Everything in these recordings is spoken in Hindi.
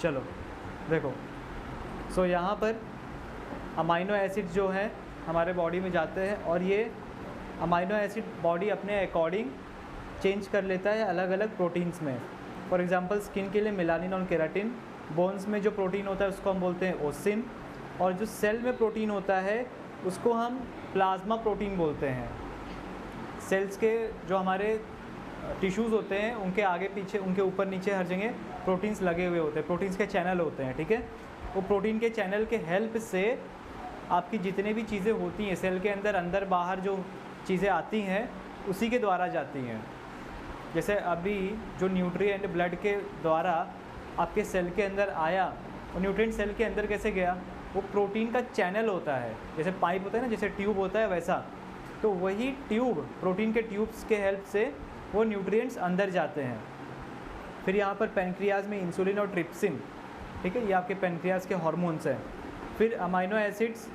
चलो देखो, सो यहाँ पर अमाइनो एसिड जो है हमारे बॉडी में जाते हैं और ये अमाइनो एसिड बॉडी अपने अकॉर्डिंग चेंज कर लेता है अलग अलग प्रोटीन्स में। फॉर एग्जांपल स्किन के लिए मेलानिन और केराटिन, बोन्स में जो प्रोटीन होता है उसको हम बोलते हैं ओसिन, और जो सेल में प्रोटीन होता है उसको हम प्लाज्मा प्रोटीन बोलते हैं। सेल्स के जो हमारे टिश्यूज़ होते हैं उनके आगे पीछे, उनके ऊपर नीचे हर जगह प्रोटीन्स लगे हुए होते हैं, प्रोटीन्स के चैनल होते हैं, ठीक है। वो प्रोटीन के चैनल के हेल्प से आपकी जितने भी चीज़ें होती हैं सेल के अंदर, अंदर बाहर जो चीज़ें आती हैं उसी के द्वारा जाती हैं। जैसे अभी जो न्यूट्रिएंट ब्लड के द्वारा आपके सेल के अंदर आया, और न्यूट्रिएंट सेल के अंदर कैसे गया, वो प्रोटीन का चैनल होता है, जैसे पाइप होता है ना, जैसे ट्यूब होता है वैसा, तो वही ट्यूब, प्रोटीन के ट्यूब्स के हेल्प से वो न्यूट्रिएंट्स अंदर जाते हैं। फिर यहाँ पर पेनक्रियाज में इंसुलिन और ट्रिप्सिन, ठीक है, ये आपके पेनक्रियाज के हार्मोन्स हैं। फिर अमाइनो एसिड्स,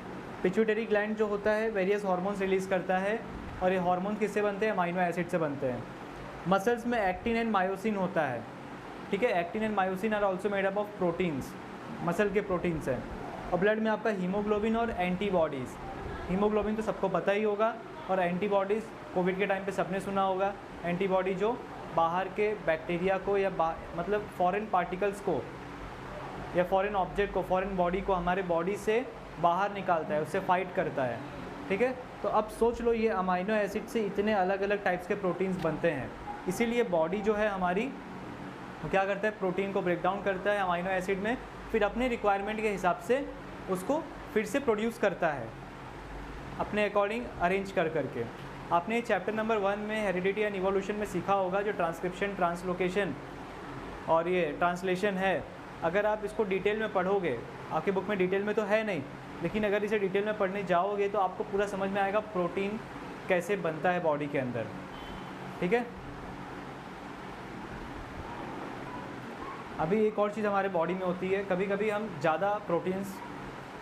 पिट्यूटरी ग्लैंड जो होता है वेरियस हार्मोन्स रिलीज़ करता है, और ये हार्मोन्स किससे बनते हैं, अमाइनो एसिड से बनते हैं। मसल्स में एक्टिन एंड मायोसिन होता है, ठीक है, actin and myosin are also made up of proteins, muscle के प्रोटीन्स हैं। और ब्लड में आपका हीमोग्लोबिन और एंटीबॉडीज़, हीमोग्लोबिन तो सबको पता ही होगा, और एंटीबॉडीज़ कोविड के टाइम पे सबने सुना होगा। एंटीबॉडी जो बाहर के बैक्टीरिया को या मतलब फॉरेन पार्टिकल्स को या फॉरेन ऑब्जेक्ट को, फॉरेन बॉडी को हमारे बॉडी से बाहर निकालता है, उससे फाइट करता है, ठीक है। तो अब सोच लो, ये अमाइनो एसिड से इतने अलग अलग टाइप्स के प्रोटीन्स बनते हैं, इसीलिए बॉडी जो है हमारी वो क्या करता है, प्रोटीन को ब्रेक डाउन करता है अमाइनो एसिड में, फिर अपने रिक्वायरमेंट के हिसाब से उसको फिर से प्रोड्यूस करता है अपने अकॉर्डिंग अरेंज कर करके। आपने चैप्टर नंबर 1 में हेरिडिटी एंड इवोल्यूशन में सीखा होगा, जो ट्रांसक्रिप्शन, ट्रांसलोकेशन और ये ट्रांसलेशन है। अगर आप इसको डिटेल में पढ़ोगे, आपके बुक में डिटेल में तो है नहीं, लेकिन अगर इसे डिटेल में पढ़ने जाओगे तो आपको पूरा समझ में आएगा प्रोटीन कैसे बनता है बॉडी के अंदर, ठीक है। अभी एक और चीज़ हमारे बॉडी में होती है, कभी कभी हम ज़्यादा प्रोटीन्स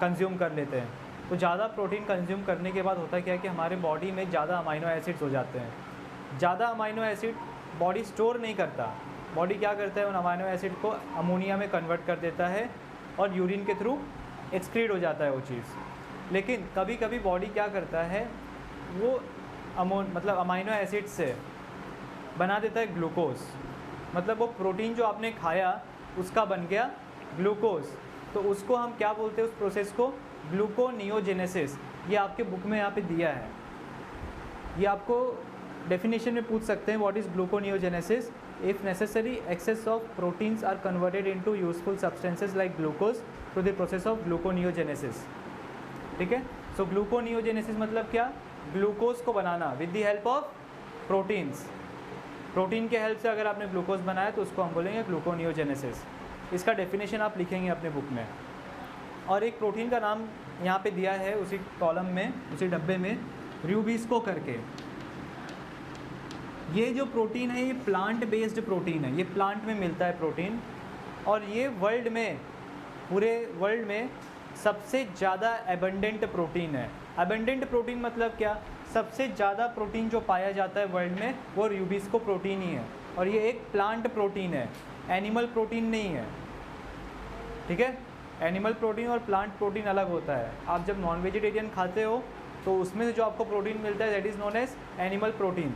कंज्यूम कर लेते हैं, तो ज़्यादा प्रोटीन कंज्यूम करने के बाद होता क्या है कि हमारे बॉडी में ज़्यादा अमाइनो एसिड्स हो जाते हैं। ज़्यादा अमाइनो एसिड बॉडी स्टोर नहीं करता, बॉडी क्या करता है, उन अमाइनो एसिड को अमोनिया में कन्वर्ट कर देता है और यूरिन के थ्रू एक्सक्रीट हो जाता है वो चीज़। लेकिन कभी कभी बॉडी क्या करता है, वो मतलब अमाइनो एसिड से बना देता है ग्लूकोज, मतलब वो प्रोटीन जो आपने खाया उसका बन गया ग्लूकोज। तो उसको हम क्या बोलते हैं, उस प्रोसेस को ग्लूकोनियोजेनेसिस। ये आपके बुक में यहाँ पे दिया है, ये आपको डेफिनेशन में पूछ सकते हैं, what is gluconeogenesis. If necessary excess of proteins are converted into useful substances like glucose through the process of gluconeogenesis, ठीक है। सो ग्लूकोनियोजेनेसिस मतलब क्या, ग्लूकोज को बनाना with the help of proteins. Protein के हेल्प से अगर आपने ग्लूकोज बनाया तो उसको हम बोलेंगे ग्लूकोनियोजेनेसिस। इसका डेफिनेशन आप लिखेंगे अपने बुक में। और एक प्रोटीन का नाम यहाँ पे दिया है उसी कॉलम में, उसी डब्बे में, र्यूबिस्को करके। ये जो प्रोटीन है ये प्लांट बेस्ड प्रोटीन है, ये प्लांट में मिलता है प्रोटीन, और ये वर्ल्ड में, पूरे वर्ल्ड में सबसे ज़्यादा एबंडेंट प्रोटीन है। एबंडेंट प्रोटीन मतलब क्या, सबसे ज़्यादा प्रोटीन जो पाया जाता है वर्ल्ड में वो र्यूबिस्को प्रोटीन ही है, और ये एक प्लांट प्रोटीन है, एनिमल प्रोटीन नहीं है, ठीक है। एनिमल प्रोटीन और प्लांट प्रोटीन अलग होता है। आप जब नॉन वेजिटेरियन खाते हो तो उसमें से जो आपको प्रोटीन मिलता है that is known as animal protein,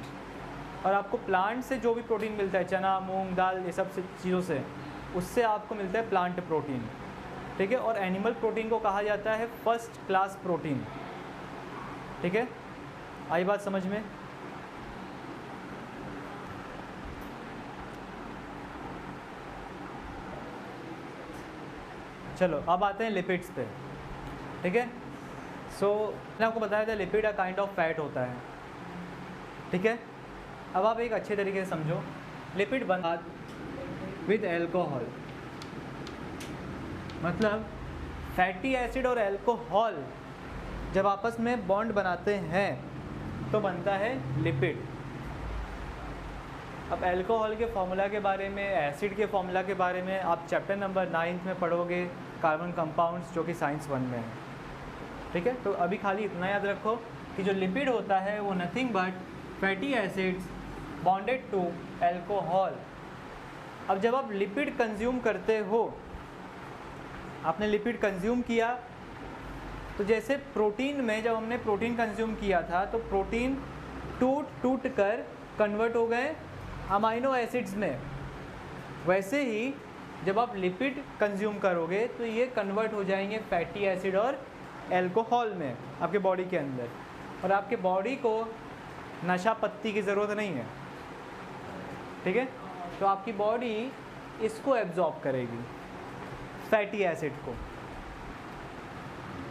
और आपको प्लांट से जो भी प्रोटीन मिलता है, चना, मूंग, दाल, ये सब चीज़ों से, उससे आपको मिलता है प्लांट प्रोटीन, ठीक है। और एनिमल प्रोटीन को कहा जाता है फर्स्ट क्लास प्रोटीन, ठीक है। आई बात समझ में। चलो अब आते हैं लिपिड्स पे, ठीक है। सो मैंने आपको बताया था lipid a kind of fat होता है, ठीक है। अब आप एक अच्छे तरीके से समझो, लिपिड बना विद एल्कोहल, मतलब फैटी एसिड और एल्कोहल जब आपस में बॉन्ड बनाते हैं तो बनता है लिपिड। अब एल्कोहल के फॉर्मूला के बारे में, एसिड के फॉर्मूला के बारे में आप चैप्टर नंबर 9 में पढ़ोगे, कार्बन कंपाउंड्स, जो कि साइंस 1 में है, ठीक है। तो अभी खाली इतना याद रखो कि जो लिपिड होता है वो nothing but fatty acids bonded to alcohol. अब जब आप लिपिड कंज्यूम करते हो आपने लिपिड कंज्यूम किया, तो जैसे प्रोटीन में जब हमने प्रोटीन कंज्यूम किया था तो प्रोटीन टूट कर कन्वर्ट हो गए अमाइनो एसिड्स में, वैसे ही जब आप लिपिड कंज्यूम करोगे तो ये कन्वर्ट हो जाएंगे फैटी एसिड और एल्कोहल में आपके बॉडी के अंदर, और आपके बॉडी को नशा पत्ती की ज़रूरत नहीं है, ठीक है। तो आपकी बॉडी इसको एब्जॉर्ब करेगी, फैटी एसिड को।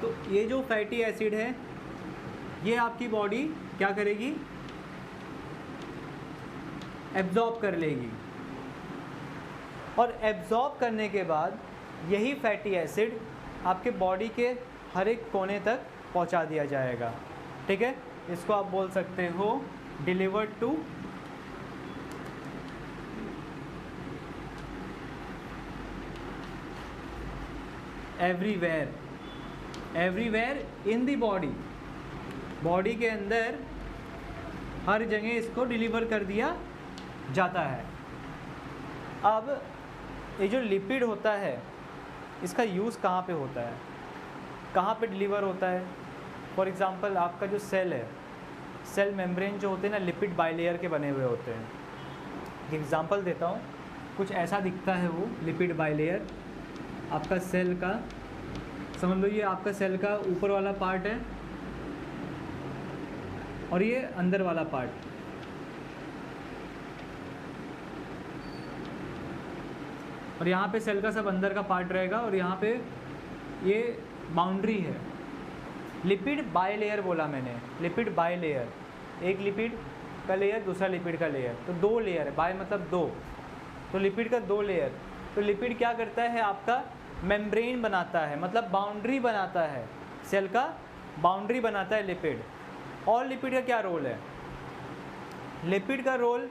तो ये जो फैटी एसिड है ये आपकी बॉडी क्या करेगी, एब्जॉर्ब कर लेगी, और एब्जॉर्ब करने के बाद यही फैटी एसिड आपके बॉडी के हर एक कोने तक पहुंचा दिया जाएगा, ठीक है। इसको आप बोल सकते हो delivered to everywhere, everywhere in the body, body के अंदर हर जगह इसको डिलीवर कर दिया जाता है। अब ये जो लिपिड होता है इसका यूज़ कहाँ पे होता है, कहाँ पे डिलीवर होता है। फॉर एग्ज़ाम्पल आपका जो सेल है, सेल मेम्ब्रेन जो होते हैं ना, लिपिड बाइलेयर के बने हुए होते हैं। एक एग्ज़ाम्पल देता हूँ, कुछ ऐसा दिखता है वो लिपिड बाइलेयर आपका सेल का। समझ लो ये आपका सेल का ऊपर वाला पार्ट है और ये अंदर वाला पार्ट, और यहाँ पे सेल का सब अंदर का पार्ट रहेगा, और यहाँ पे ये बाउंड्री है। लिपिड बाइलेयर बोला मैंने, लिपिड बाइलेयर, एक लिपिड का लेयर दूसरा लिपिड का लेयर, तो दो लेयर है, बाय मतलब दो, तो लिपिड का दो लेयर। तो लिपिड क्या करता है, आपका मेम्ब्रेन बनाता है, मतलब बाउंड्री बनाता है, सेल का बाउंड्री बनाता है लिपिड। और लिपिड का क्या रोल है, लिपिड का रोल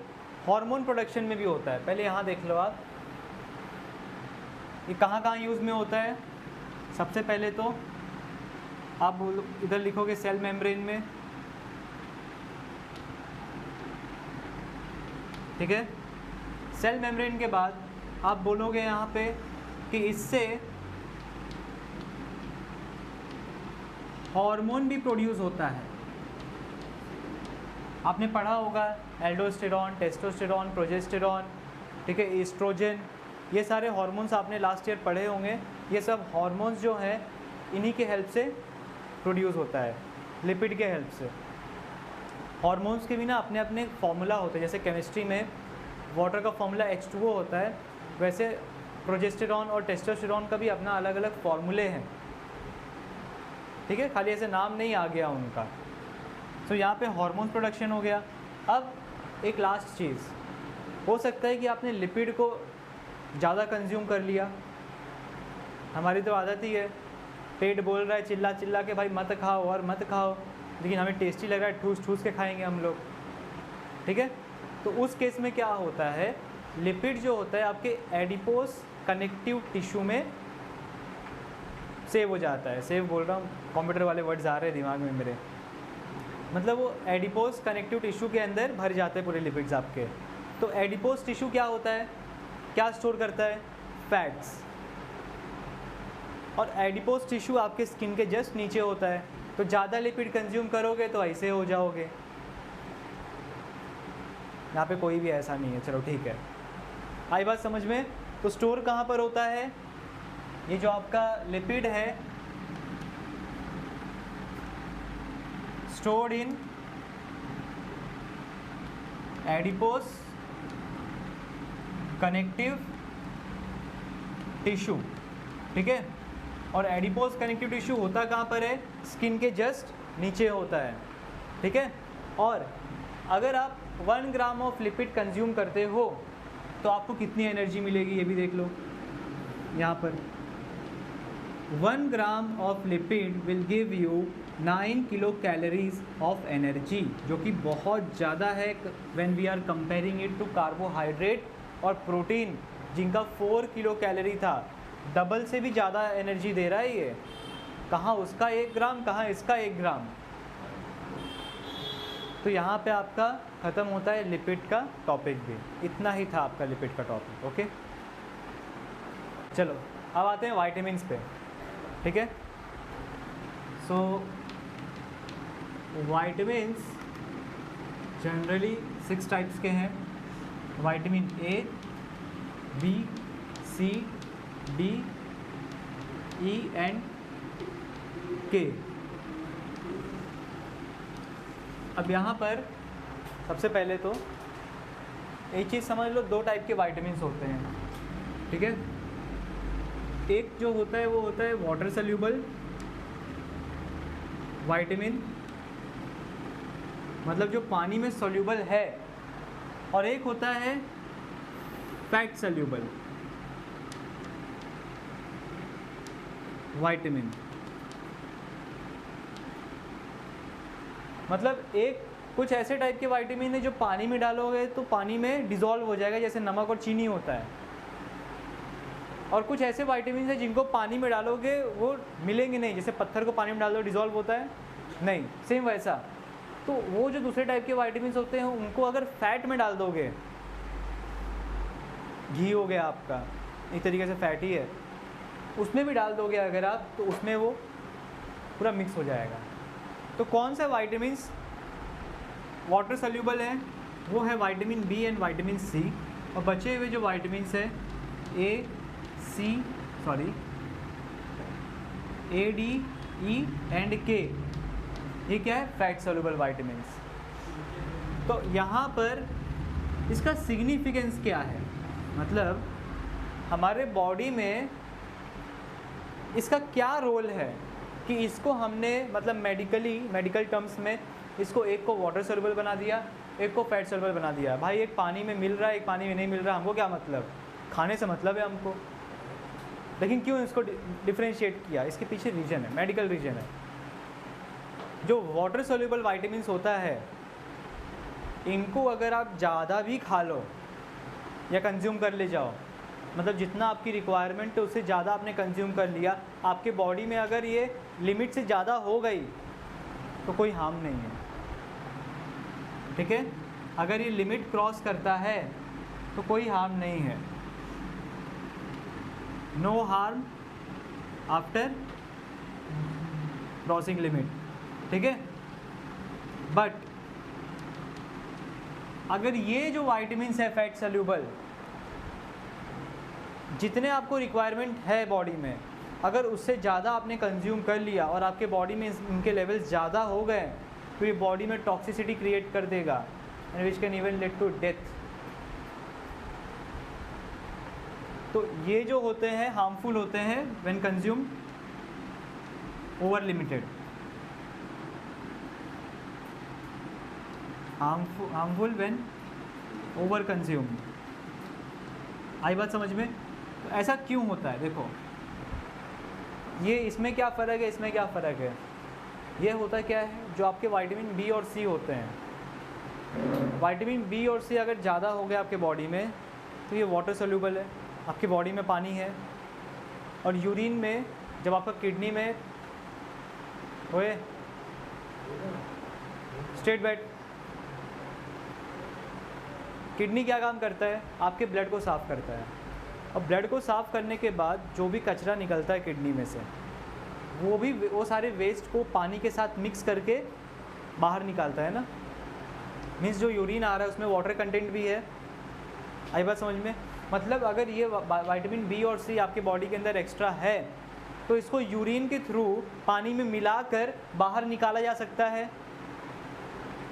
हार्मोन प्रोडक्शन में भी होता है। पहले यहाँ देख लो आप, ये कहाँ कहाँ यूज़ में होता है। सबसे पहले तो आप इधर लिखोगे सेल मेम्ब्रेन में, ठीक है। सेल मेम्ब्रेन के बाद आप बोलोगे यहाँ पे कि इससे हार्मोन भी प्रोड्यूस होता है। आपने पढ़ा होगा एल्डोस्टेरॉन, टेस्टोस्टेरॉन, प्रोजेस्टेरॉन, ठीक है, एस्ट्रोजन, ये सारे हार्मोन्स आपने लास्ट ईयर पढ़े होंगे। ये सब हार्मोन्स जो हैं इन्हीं के हेल्प से प्रोड्यूस होता है, लिपिड के हेल्प से। हार्मोन्स के भी ना अपने अपने फॉर्मूला होते हैं, जैसे केमिस्ट्री में वाटर का फॉर्मूला H2O होता है, वैसे प्रोजेस्टेरॉन और टेस्टोस्टेरॉन का भी अपना अलग अलग फॉर्मूले हैं, ठीक है, खाली ऐसे नाम नहीं आ गया उनका। तो यहाँ पे हार्मोन प्रोडक्शन हो गया। अब एक लास्ट चीज़, हो सकता है कि आपने लिपिड को ज़्यादा कंज्यूम कर लिया। हमारी तो आदत ही है, पेट बोल रहा है चिल्ला चिल्ला के भाई मत खाओ और मत खाओ, लेकिन हमें टेस्टी लग रहा है, ठूस ठूस के खाएंगे हम लोग, ठीक है। तो उस केस में क्या होता है, लिपिड जो होता है आपके एडिपोस कनेक्टिव टिश्यू में सेव हो जाता है। सेव बोल रहा हूँ, कंप्यूटर वाले वर्ड्स आ रहे हैं दिमाग में मेरे, मतलब वो एडिपोस कनेक्टिव टिश्यू के अंदर भर जाते हैं पूरे लिपिड्स आपके। तो एडिपोस टिश्यू क्या होता है, क्या स्टोर करता है, फैट्स। और एडिपोस टिश्यू आपके स्किन के जस्ट नीचे होता है। तो ज़्यादा लिपिड कंज्यूम करोगे तो ऐसे हो जाओगे। यहाँ पे कोई भी ऐसा नहीं है, चलो ठीक है, आई बात समझ में। तो स्टोर कहाँ पर होता है, ये जो आपका लिपिड है stored in adipose connective tissue, ठीक है। और एडिपोस कनेक्टिव टिश्यू होता कहाँ पर है, स्किन के जस्ट नीचे होता है, ठीक है। और अगर आप 1 ग्राम ऑफ लिपिड कंज्यूम करते हो तो आपको कितनी एनर्जी मिलेगी ये भी देख लो यहाँ पर। 1 gram of lipid will give you 9 kilo calories of energy, जो कि बहुत ज़्यादा है when we are comparing it to carbohydrate और प्रोटीन, जिनका 4 किलो कैलोरी था। डबल से भी ज़्यादा एनर्जी दे रहा है ये। कहाँ उसका 1 ग्राम, कहाँ इसका 1 ग्राम। तो यहाँ पे आपका ख़त्म होता है लिपिड का टॉपिक भी। इतना ही था आपका लिपिड का टॉपिक, ओके। चलो अब आते हैं वाइटामिन्स पे, ठीक है। सो वाइटामिन्स जनरली 6 टाइप्स के हैं, vitamin A, B, C, D, E and K. अब यहाँ पर सबसे पहले तो एक चीज़ समझ लो, 2 टाइप के वाइटामिन्स होते हैं, ठीक है। एक जो होता है वो होता है वाटर सल्यूबल वाइटामिन, मतलब जो पानी में सॉल्यूबल है, और एक होता है फैट सल्यूबल वाइटामिन। मतलब एक कुछ ऐसे टाइप के वाइटामिन है जो पानी में डालोगे तो पानी में डिज़ोल्व हो जाएगा, जैसे नमक और चीनी होता है। और कुछ ऐसे वाइटामिन है जिनको पानी में डालोगे वो मिलेंगे नहीं, जैसे पत्थर को पानी में डाल दो डिज़ोल्व होता है नहीं, सेम वैसा। तो वो जो दूसरे टाइप के वाइटामिन होते हैं उनको अगर फैट में डाल दोगे, घी हो गया आपका, एक तरीके से फैट ही है, उसमें भी डाल दोगे अगर आप, तो उसमें वो पूरा मिक्स हो जाएगा। तो कौन सा वाइटामिन्स वाटर सल्यूबल है वो है vitamin B and vitamin C, और बचे हुए जो वाइटामिन्स है ए डी ई एंड के, ये क्या है, फैट सॉल्युबल वाइटामिन्स। तो यहाँ पर इसका सिग्निफिकेंस क्या है, मतलब हमारे बॉडी में इसका क्या रोल है कि इसको हमने मतलब मेडिकल टर्म्स में इसको एक को वाटर सॉल्युबल बना दिया, एक को फैट सॉल्युबल बना दिया। भाई एक पानी में मिल रहा है, एक पानी में नहीं मिल रहा, हमको क्या मतलब, खाने से मतलब है हमको। लेकिन क्यों इसको डिफरेंशिएट किया, इसके पीछे रीजन है, मेडिकल रीजन है। जो वाटर सॉल्युबल वाइटामिन्स होता है, इनको अगर आप ज़्यादा भी खा लो या कंज्यूम कर ले जाओ, मतलब जितना आपकी रिक्वायरमेंट है उससे ज़्यादा आपने कंज्यूम कर लिया, आपके बॉडी में अगर ये लिमिट से ज़्यादा हो गई तो कोई हार्म नहीं है, ठीक है। अगर ये लिमिट क्रॉस करता है तो कोई हार्म नहीं है, no harm after crossing limit, ठीक है। बट अगर ये जो वाइटामिन्स है फैट सल्यूबल, जितने आपको रिक्वायरमेंट है बॉडी में, अगर उससे ज़्यादा आपने कंज्यूम कर लिया और आपके बॉडी में इनके लेवल्स ज़्यादा हो गए तो ये बॉडी में टॉक्सिसिटी क्रिएट कर देगा and which can even lead to death. तो ये जो होते हैं हार्मफुल होते हैं when consume over limited, harmful when over consume. आई बात समझ में? तो ऐसा क्यों होता है, देखो ये इसमें क्या फ़र्क है, इसमें क्या फ़र्क है। ये होता क्या है, जो आपके विटामिन बी और सी होते हैं, विटामिन बी और सी अगर ज़्यादा हो गया आपके बॉडी में तो ये वाटर सॉल्युबल है, आपकी बॉडी में पानी है, और यूरिन में जब आपका किडनी में होए स्ट्रेट बैठ, किडनी क्या काम करता है, आपके ब्लड को साफ़ करता है, और ब्लड को साफ़ करने के बाद जो भी कचरा निकलता है किडनी में से, वो सारे वेस्ट को पानी के साथ मिक्स करके बाहर निकालता है ना। मीन्स जो यूरिन आ रहा है उसमें वाटर कंटेंट भी है। आई बात समझ में? मतलब अगर ये विटामिन बी और सी आपके बॉडी के अंदर एक्स्ट्रा है तो इसको यूरिन के थ्रू पानी में मिलाकर बाहर निकाला जा सकता है।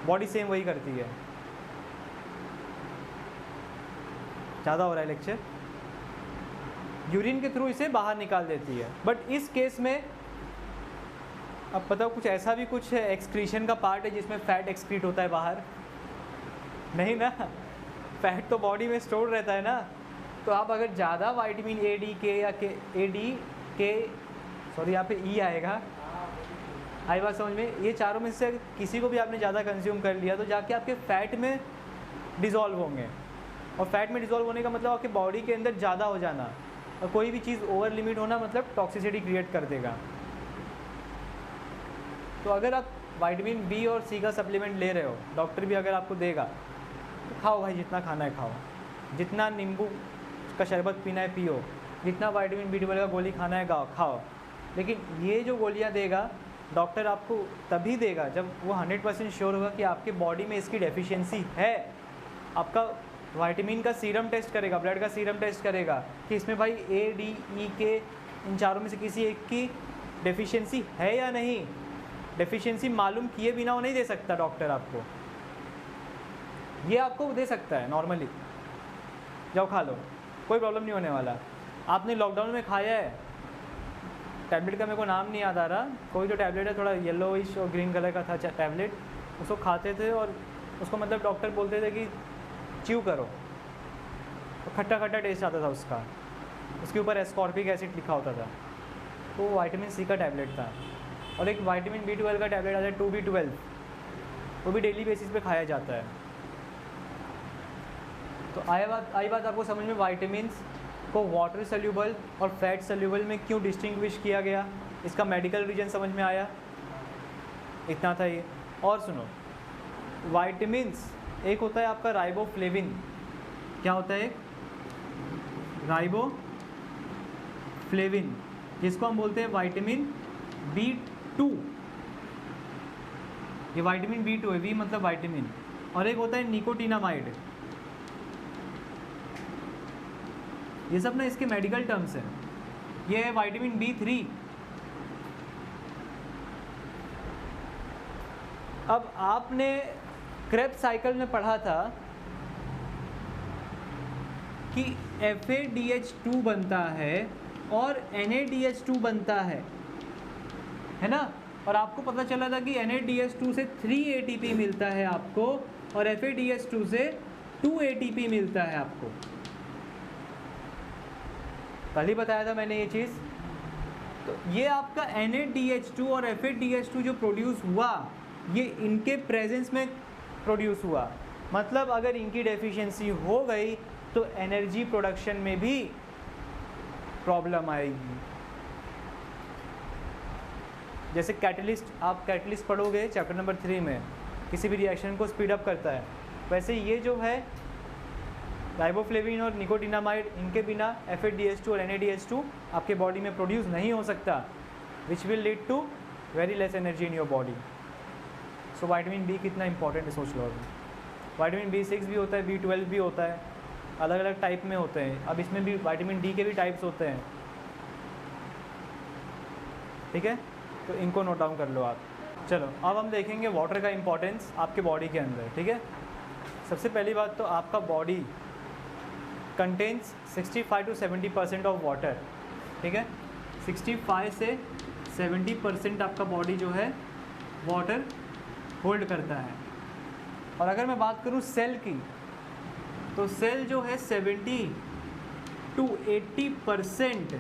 बॉडी सेम वही करती है। ज़्यादा हो रहा है लेक्चर। यूरिन के थ्रू इसे बाहर निकाल देती है। बट इस केस में अब पता कुछ ऐसा भी कुछ एक्सक्रीशन का पार्ट है जिसमें फैट एक्सक्रीट होता है बाहर? नहीं ना, फैट तो बॉडी में स्टोर रहता है ना। तो आप अगर ज़्यादा विटामिन ए डी के या यहाँ पे ई आएगा, आई बात समझ में? ये चारों में से किसी को भी आपने ज़्यादा कंज्यूम कर लिया तो जाके आपके फैट में डिज़ोल्व होंगे, और फैट में डिज़ोल्व होने का मतलब आपके बॉडी के अंदर ज़्यादा हो जाना, और कोई भी चीज़ ओवर लिमिट होना मतलब टॉक्सिसिटी क्रिएट कर देगा। तो अगर आप विटामिन बी और सी का सप्लीमेंट ले रहे हो, डॉक्टर भी अगर आपको देगा तो खाओ भाई, जितना खाना है खाओ, जितना नींबू का शरबत पीना है पियो, जितना विटामिन B12 का गोली खाना है खाओ, लेकिन ये जो गोलियाँ देगा डॉक्टर आपको तभी देगा जब वो 100% श्योर होगा कि आपके बॉडी में इसकी डेफिशिएंसी है। आपका विटामिन का सीरम टेस्ट करेगा, ब्लड का सीरम टेस्ट करेगा कि इसमें भाई A, D, E, K इन चारों में से किसी एक की डेफिशिएंसी है या नहीं। डेफिशिएंसी मालूम किए बिना वो नहीं दे सकता डॉक्टर आपको, ये आपको दे सकता है नॉर्मली, जाओ खा लो, कोई प्रॉब्लम नहीं होने वाला। आपने लॉकडाउन में खाया है टैबलेट का, मेरे को नाम नहीं याद आ रहा, कोई जो टैबलेट है थोड़ा येलोइश और ग्रीन कलर का था टैबलेट, उसको खाते थे और उसको मतलब डॉक्टर बोलते थे कि च्यू करो, तो खट्टा खट्टा टेस्ट आता था उसका, उसके ऊपर एस्कॉर्बिक एसिड लिखा होता था, तो वो विटामिन C का टैबलेट था। और एक विटामिन B12 का टैबलेट आता है 2B12, वो भी डेली बेसिस पे खाया जाता है। तो आई बात आपको समझ में विटामिन्स को वाटर सल्यूबल और फैट सल्यूबल में क्यों डिस्टिंग्विश किया गया, इसका मेडिकल रीजन समझ में आया, इतना था ये। और सुनो, विटामिन्स एक होता है आपका राइबोफ्लेविन, क्या होता है, एक राइबोफ्लेविन जिसको हम बोलते हैं विटामिन B2, ये विटामिन B2 है, V मतलब विटामिन। और एक होता है निकोटिनामाइड, ये सब ना इसके मेडिकल टर्म्स हैं। ये है विटामिन B3। अब आपने क्रेब्स साइकिल में पढ़ा था कि FADH2 बनता है और NADH2 बनता है ना, और आपको पता चला था कि NADH2 से 3 ATP मिलता है आपको और FADH2 से 2 ATP मिलता है आपको, कल ही बताया था मैंने ये चीज़। तो ये आपका NADH2 और FADH2 जो प्रोड्यूस हुआ, ये इनके प्रेजेंस में प्रोड्यूस हुआ, मतलब अगर इनकी डेफिशिएंसी हो गई तो एनर्जी प्रोडक्शन में भी प्रॉब्लम आएगी। जैसे कैटलिस्ट, आप कैटलिस्ट पढ़ोगे चैप्टर नंबर 3 में, किसी भी रिएक्शन को स्पीड अप करता है, वैसे ये जो है राइबोफ्लेविन और निकोटिनामाइड, इनके बिना FADH2 और NADH2 आपके बॉडी में प्रोड्यूस नहीं हो सकता, which will lead to very less energy in your body. So vitamin B कितना इंपॉर्टेंट है सोच लो अभी। विटामिन B6 भी होता है, B12 भी होता है, अलग अलग टाइप में होते हैं। अब इसमें भी विटामिन D के भी टाइप्स होते हैं, ठीक है, तो इनको नोट डाउन कर लो आप। चलो अब हम देखेंगे वाटर का इंपॉर्टेंस आपके बॉडी के अंदर, ठीक है। सबसे पहली बात तो आपका body contains 65 to 70% of water, ठीक है, 65 से 70% आपका बॉडी जो है वाटर होल्ड करता है। और अगर मैं बात करूँ सेल की, तो सेल जो है 70 to 80%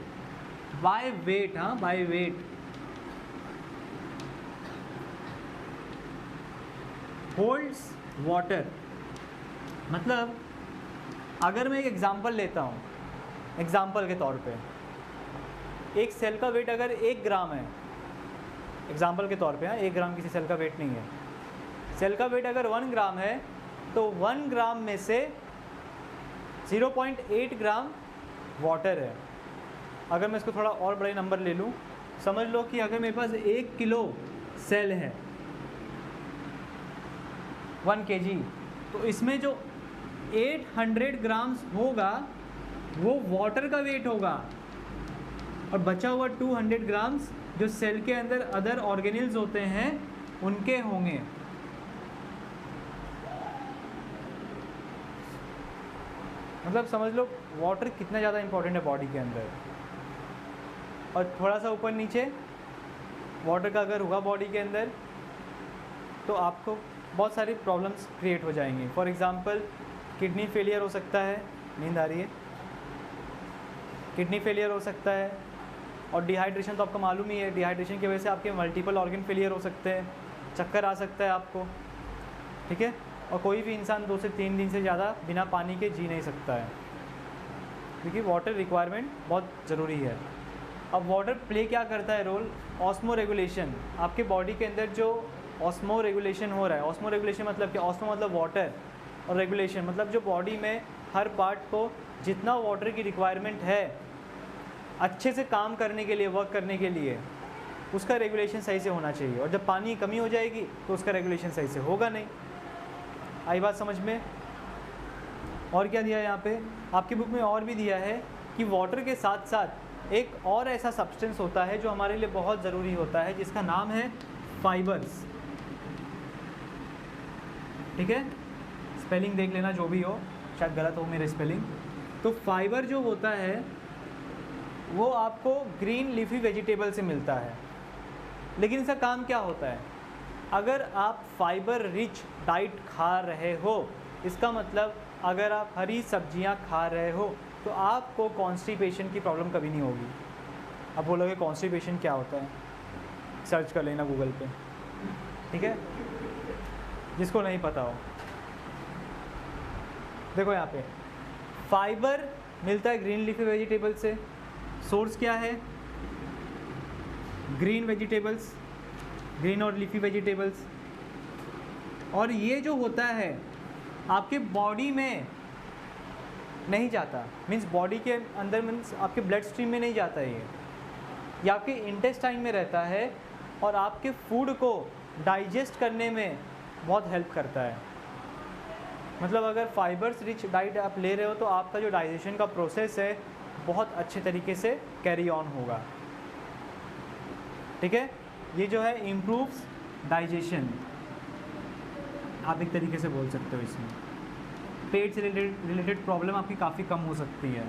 बाय वेट, हाँ बाय वेट होल्ड्स वाटर। मतलब अगर मैं एक एग्जांपल लेता हूँ, एग्जांपल के तौर पे एक सेल का वेट अगर 1 ग्राम है, एग्जांपल के तौर पे, हाँ 1 ग्राम किसी सेल का वेट नहीं है, सेल का वेट अगर 1 ग्राम है तो 1 ग्राम में से 0.8 ग्राम वाटर है। अगर मैं इसको थोड़ा और बड़े नंबर ले लूँ, समझ लो कि अगर मेरे पास 1 किलो सेल है 1 kg, तो इसमें जो 800 ग्राम्स होगा वो वाटर का वेट होगा, और बचा हुआ 200 ग्राम्स जो सेल के अंदर अदर ऑर्गेनिल्स होते हैं उनके होंगे। मतलब समझ लो वाटर कितना ज़्यादा इंपॉर्टेंट है बॉडी के अंदर। और थोड़ा सा ऊपर नीचे वाटर का अगर होगा बॉडी के अंदर तो आपको बहुत सारी प्रॉब्लम्स क्रिएट हो जाएंगी। फॉर एग्ज़ाम्पल किडनी फेलियर हो सकता है, नींद आ रही है, किडनी फेलियर हो सकता है, और डिहाइड्रेशन तो आपको मालूम ही है, डिहाइड्रेशन की वजह से आपके मल्टीपल ऑर्गन फेलियर हो सकते हैं, चक्कर आ सकता है आपको, ठीक है। और कोई भी इंसान 2 से 3 दिन से ज़्यादा बिना पानी के जी नहीं सकता है, क्योंकि वाटर रिक्वायरमेंट बहुत ज़रूरी है। अब वाटर प्ले क्या करता है रोल, ऑस्मो रेगुलेशन। आपके बॉडी के अंदर जो ऑस्मो रेगुलेशन हो रहा है, ऑस्मो रेगुलेशन मतलब क्या, ऑस्मो मतलब वाटर और रेगुलेशन मतलब जो बॉडी में हर पार्ट को जितना वाटर की रिक्वायरमेंट है अच्छे से काम करने के लिए, वर्क करने के लिए उसका रेगुलेशन सही से होना चाहिए, और जब पानी की कमी हो जाएगी तो उसका रेगुलेशन सही से होगा नहीं। आई बात समझ में? और क्या दिया है यहाँ पे आपकी बुक में, और भी दिया है कि वाटर के साथ साथ एक और ऐसा सब्सटेंस होता है जो हमारे लिए बहुत ज़रूरी होता है, जिसका नाम है फाइबर्स। ठीक है, स्पेलिंग देख लेना जो भी हो, शायद गलत हो मेरे स्पेलिंग। तो फाइबर जो होता है वो आपको ग्रीन लीफी वेजिटेबल से मिलता है, लेकिन इसका काम क्या होता है? अगर आप फाइबर रिच डाइट खा रहे हो, इसका मतलब अगर आप हरी सब्जियां खा रहे हो तो आपको कॉन्स्टिपेशन की प्रॉब्लम कभी नहीं होगी। अब बोलोगे कॉन्स्टिपेशन क्या होता है, सर्च कर लेना गूगल पे, ठीक है, जिसको नहीं पता हो। देखो यहाँ पे फाइबर मिलता है ग्रीन लीफी वेजिटेबल से। सोर्स क्या है? ग्रीन वेजिटेबल्स, ग्रीन और लीफी वेजिटेबल्स। और ये जो होता है आपके बॉडी में नहीं जाता, मीन्स बॉडी के अंदर, मीन्स आपके ब्लड स्ट्रीम में नहीं जाता ये आपके इंटेस्टाइन में रहता है और आपके फूड को डाइजेस्ट करने में बहुत हेल्प करता है। मतलब अगर फाइबर्स रिच डाइट आप ले रहे हो तो आपका जो डाइजेशन का प्रोसेस है बहुत अच्छे तरीके से कैरी ऑन होगा। ठीक है, ये जो है इम्प्रूव्स डाइजेशन, आप एक तरीके से बोल सकते हो। इसमें पेट से रिलेटेड प्रॉब्लम आपकी काफ़ी कम हो सकती है।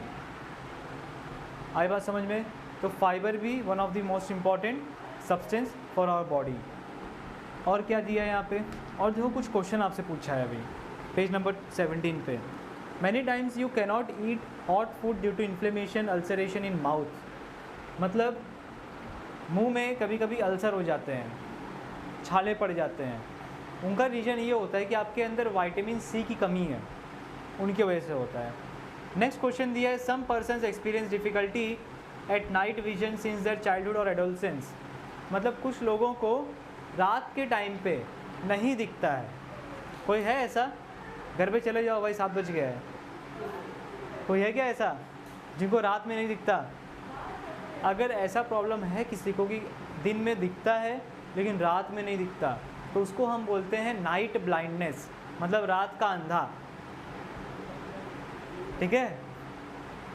आई बात समझ में? तो फाइबर भी one of the most important substance for our body. और क्या दिया है यहाँ पे? और देखो कुछ क्वेश्चन आपसे पूछा है अभी पेज नंबर 17 पे। Many times you cannot eat hot food due to inflammation ulceration in mouth. मतलब मुंह में कभी कभी अल्सर हो जाते हैं, छाले पड़ जाते हैं। उनका रीज़न ये होता है कि आपके अंदर विटामिन सी की कमी है, उनकी वजह से होता है। नेक्स्ट क्वेश्चन दिया है, some persons experience difficulty at night vision since their childhood और एडोलसेंस। मतलब कुछ लोगों को रात के टाइम पे नहीं दिखता है। कोई है ऐसा? घर पे चले जाओ भाई, 7 बज गया है। कोई है क्या ऐसा जिनको रात में नहीं दिखता? अगर ऐसा प्रॉब्लम है किसी को कि दिन में दिखता है लेकिन रात में नहीं दिखता, तो उसको हम बोलते हैं नाइट ब्लाइंडनेस, मतलब रात का अंधा। ठीक है,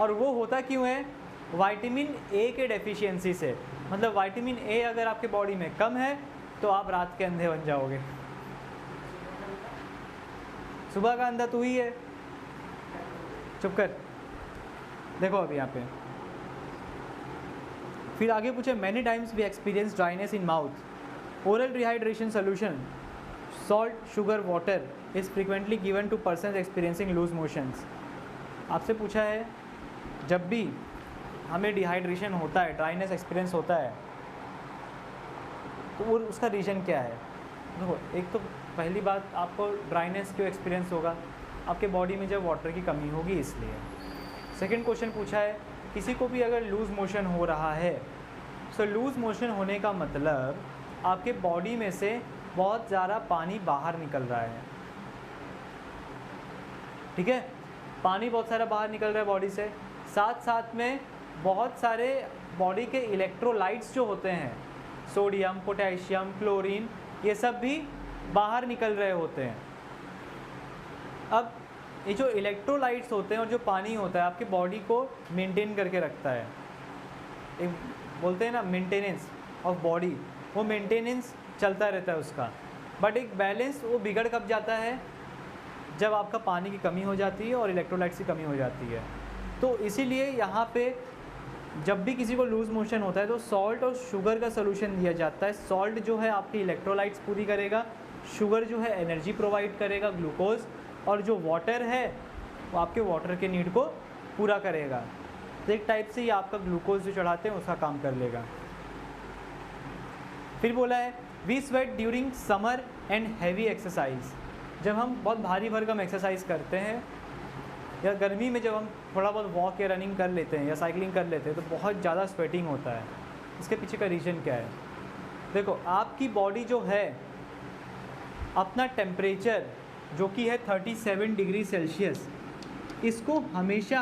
और वो होता क्यों है? विटामिन ए के डेफिशिएंसी से। मतलब विटामिन ए अगर आपके बॉडी में कम है तो आप रात के अंधे बन जाओगे। सुबह का अंधा तू ही है, चुप कर। देखो अभी यहाँ पे फिर आगे पूछे, many times we experience dryness in mouth, oral dehydration solution, salt, sugar, water is frequently given to person experiencing loose motions. आपसे पूछा है जब भी हमें डिहाइड्रेशन होता है, ड्राइनेस एक्सपीरियंस होता है, तो वो उसका रीज़न क्या है? देखो, एक तो पहली बात, आपको ड्राइनेस क्यों एक्सपीरियंस होगा? आपके बॉडी में जब वाटर की कमी होगी इसलिए। सेकंड क्वेश्चन पूछा है, किसी को भी अगर लूज़ मोशन हो रहा है, तो लूज़ मोशन होने का मतलब आपके बॉडी में से बहुत ज़्यादा पानी बाहर निकल रहा है। ठीक है, पानी बहुत सारा बाहर निकल रहा है बॉडी से, साथ साथ में बहुत सारे बॉडी के इलेक्ट्रोलाइट्स जो होते हैं, सोडियम, पोटेशियम, क्लोरीन, ये सब भी बाहर निकल रहे होते हैं। अब ये जो इलेक्ट्रोलाइट्स होते हैं और जो पानी होता है आपके बॉडी को मेंटेन करके रखता है। एक बोलते हैं ना मेंटेनेंस ऑफ बॉडी, वो मेंटेनेंस चलता रहता है उसका। बट एक बैलेंस वो बिगड़ कब जाता है? जब आपका पानी की कमी हो जाती है और इलेक्ट्रोलाइट्स की कमी हो जाती है। तो इसीलिए यहाँ पे जब भी किसी को लूज़ मोशन होता है तो सॉल्ट और शुगर का सोल्यूशन दिया जाता है। सॉल्ट जो है आपकी इलेक्ट्रोलाइट्स पूरी करेगा, शुगर जो है एनर्जी प्रोवाइड करेगा, ग्लूकोज, और जो वाटर है वो आपके वाटर के नीड को पूरा करेगा। तो एक टाइप से ये आपका ग्लूकोज जो चढ़ाते हैं उसका काम कर लेगा। फिर बोला है, we sweat during summer and heavy exercise. जब हम बहुत भारी भरकम एक्सरसाइज करते हैं या गर्मी में जब हम थोड़ा बहुत वॉक या रनिंग कर लेते हैं या साइकिलिंग कर लेते हैं तो बहुत ज़्यादा स्वेटिंग होता है। इसके पीछे का रीज़न क्या है? देखो, आपकी बॉडी जो है अपना टेम्परेचर जो कि है 37 डिग्री सेल्सियस, इसको हमेशा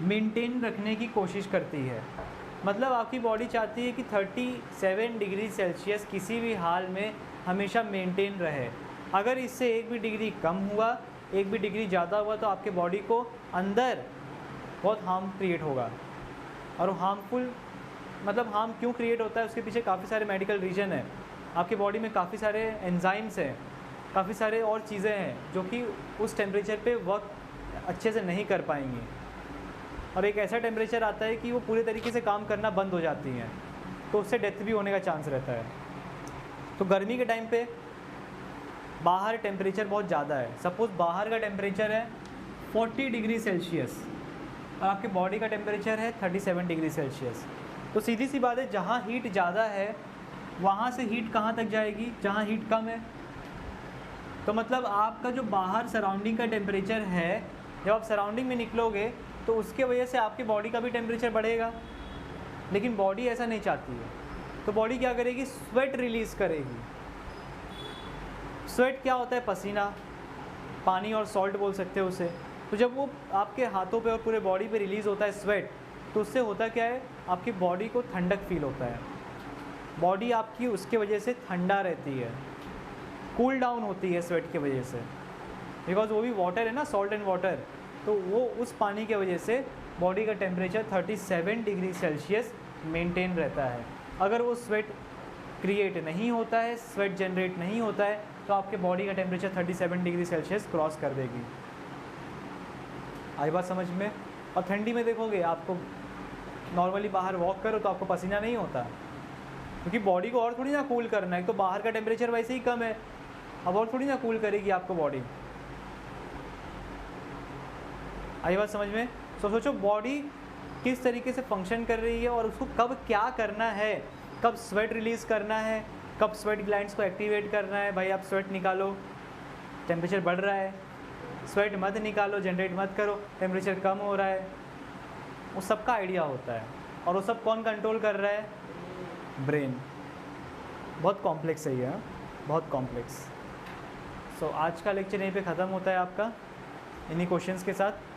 मेंटेन रखने की कोशिश करती है। मतलब आपकी बॉडी चाहती है कि 37 डिग्री सेल्सियस किसी भी हाल में हमेशा मेंटेन रहे। अगर इससे एक भी डिग्री कम हुआ, एक भी डिग्री ज़्यादा हुआ, तो आपके बॉडी को अंदर बहुत हार्म क्रिएट होगा। और हार्मफुल मतलब हार्म क्यों क्रिएट होता है, उसके पीछे काफ़ी सारे मेडिकल रीज़न है। आपके बॉडी में काफ़ी सारे एंजाइम्स हैं, काफ़ी सारे और चीज़ें हैं जो कि उस टेम्परेचर पे वर्क अच्छे से नहीं कर पाएंगी। और एक ऐसा टेम्परेचर आता है कि वो पूरे तरीके से काम करना बंद हो जाती हैं, तो उससे डेथ भी होने का चांस रहता है। तो गर्मी के टाइम पे बाहर टेम्परेचर बहुत ज़्यादा है। सपोज़ बाहर का टेम्परेचर है 40 डिग्री सेल्सियस और आपके बॉडी का टेम्परेचर है 37 डिग्री सेल्सियस। तो सीधी सी बात है, जहाँ हीट ज़्यादा है वहाँ से हीट कहाँ तक जाएगी, जहाँ हीट कम है। तो मतलब आपका जो बाहर सराउंडिंग का टेम्परेचर है, जब आप सराउंडिंग में निकलोगे तो उसके वजह से आपकी बॉडी का भी टेम्परेचर बढ़ेगा। लेकिन बॉडी ऐसा नहीं चाहती है, तो बॉडी क्या करेगी, स्वेट रिलीज़ करेगी। स्वेट क्या होता है, पसीना, पानी और सॉल्ट बोल सकते हो उसे। तो जब वो आपके हाथों पे और पूरे बॉडी पे रिलीज़ होता है स्वेट, तो उससे होता क्या है, आपकी बॉडी को ठंडक फील होता है। बॉडी आपकी उसके वजह से ठंडा रहती है, कूल डाउन होती है स्वेट की वजह से, बिकॉज वो भी वाटर है ना, सॉल्ट एंड वाटर। तो वो उस पानी के वजह से बॉडी का टेम्परेचर 37 डिग्री सेल्सियस मेंटेन रहता है। अगर वो स्वेट क्रिएट नहीं होता है, स्वेट जनरेट नहीं होता है, तो आपके बॉडी का टेम्परेचर 37 डिग्री सेल्सियस क्रॉस कर देगी। आई बात समझ में। और ठंडी में देखोगे, आपको नॉर्मली बाहर वॉक करो तो आपको पसीना नहीं होता, क्योंकि बॉडी को और थोड़ी ना कूल करना है। तो बाहर का टेम्परेचर वैसे ही कम है, अब और थोड़ी ना कूल करेगी आपको बॉडी। आई बात समझ में। तो सोचो बॉडी किस तरीके से फंक्शन कर रही है और उसको कब क्या करना है, कब स्वेट रिलीज़ करना है, कब स्वेट ग्लैंड्स को एक्टिवेट करना है। भाई आप स्वेट निकालो, टेम्परेचर बढ़ रहा है, स्वेट मत निकालो, जनरेट मत करो, टेम्परेचर कम हो रहा है। वो सबका आइडिया होता है। और वो सब कौन कंट्रोल कर रहा है, ब्रेन। बहुत कॉम्प्लेक्स है ये, बहुत कॉम्प्लेक्स। सो आज का लेक्चर यहीं पे ख़त्म होता है आपका, इन्हीं क्वेश्चंस के साथ।